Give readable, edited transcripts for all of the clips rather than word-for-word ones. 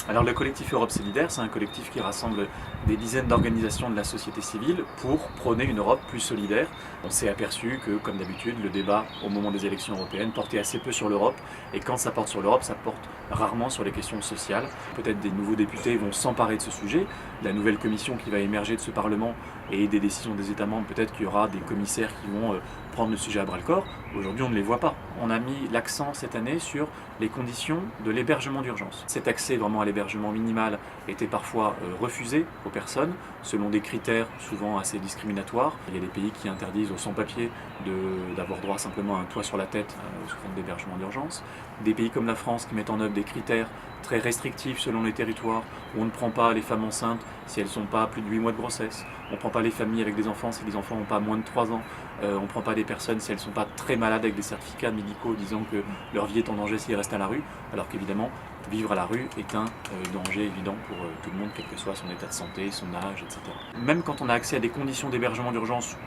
Alors le collectif Europe Solidaire, c'est un collectif qui rassemble des dizaines d'organisations de la société civile pour prôner une Europe plus solidaire. On s'est aperçu que, comme d'habitude, le débat au moment des élections européennes portait assez peu sur l'Europe, et quand ça porte sur l'Europe, ça porte rarement sur les questions sociales. Peut-être des nouveaux députés vont s'emparer de ce sujet, la nouvelle commission qui va émerger de ce Parlement et des décisions des États membres, peut-être qu'il y aura des commissaires qui vont prendre le sujet à bras-le-corps. Aujourd'hui, on ne les voit pas. On a mis l'accent cette année sur les conditions de l'hébergement d'urgence. Cet accès vraiment à l'hébergement minimal était parfois refusé aux personnes selon des critères souvent assez discriminatoires. Il y a des pays qui interdisent aux sans-papiers d'avoir droit simplement à un toit sur la tête sous forme d'hébergement d'urgence. Des pays comme la France qui mettent en œuvre des critères très restrictifs selon les territoires, où on ne prend pas les femmes enceintes si elles n'ont pas plus de 8 mois de grossesse, on ne prend pas les familles avec des enfants si les enfants n'ont pas moins de 3 ans, on ne prend pas des personnes si elles ne sont pas très malades avec des certificats médicaux disant que leur vie est en danger s'ils restent à la rue, alors qu'évidemment, vivre à la rue est un danger évident pour tout le monde, quel que soit son état de santé, son âge, etc. Même quand on a accès à des conditions d'hébergement d'urgence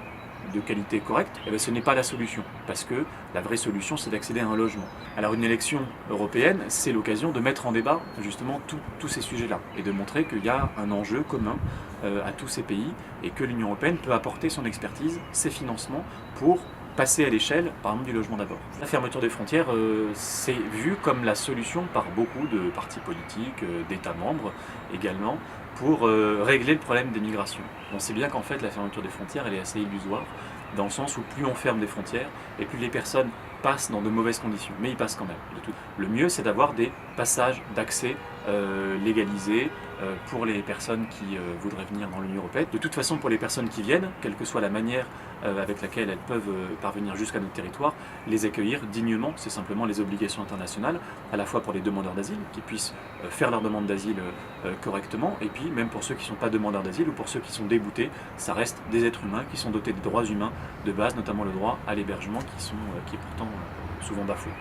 de qualité correcte, eh bien, ce n'est pas la solution, parce que la vraie solution, c'est d'accéder à un logement. Alors une élection européenne, c'est l'occasion de mettre en débat justement tous ces sujets-là, et de montrer qu'il y a un enjeu commun à tous ces pays, et que l'Union européenne peut apporter son expertise, ses financements, pour passer à l'échelle, par exemple, du logement d'abord. La fermeture des frontières, c'est vu comme la solution par beaucoup de partis politiques, d'États membres également, pour régler le problème des migrations. On sait bien qu'en fait la fermeture des frontières elle est assez illusoire, dans le sens où plus on ferme des frontières et plus les personnes passent dans de mauvaises conditions, mais ils passent quand même. Le mieux c'est d'avoir des passages d'accès légalisés pour les personnes qui voudraient venir dans l'Union européenne. De toute façon pour les personnes qui viennent, quelle que soit la manière avec laquelle elles peuvent parvenir jusqu'à notre territoire, les accueillir dignement, c'est simplement les obligations internationales, à la fois pour les demandeurs d'asile, qui puissent faire leur demande d'asile correctement, et puis même pour ceux qui ne sont pas demandeurs d'asile ou pour ceux qui sont déboutés, ça reste des êtres humains qui sont dotés des droits humains de base, notamment le droit à l'hébergement qui est pourtant souvent bafoué.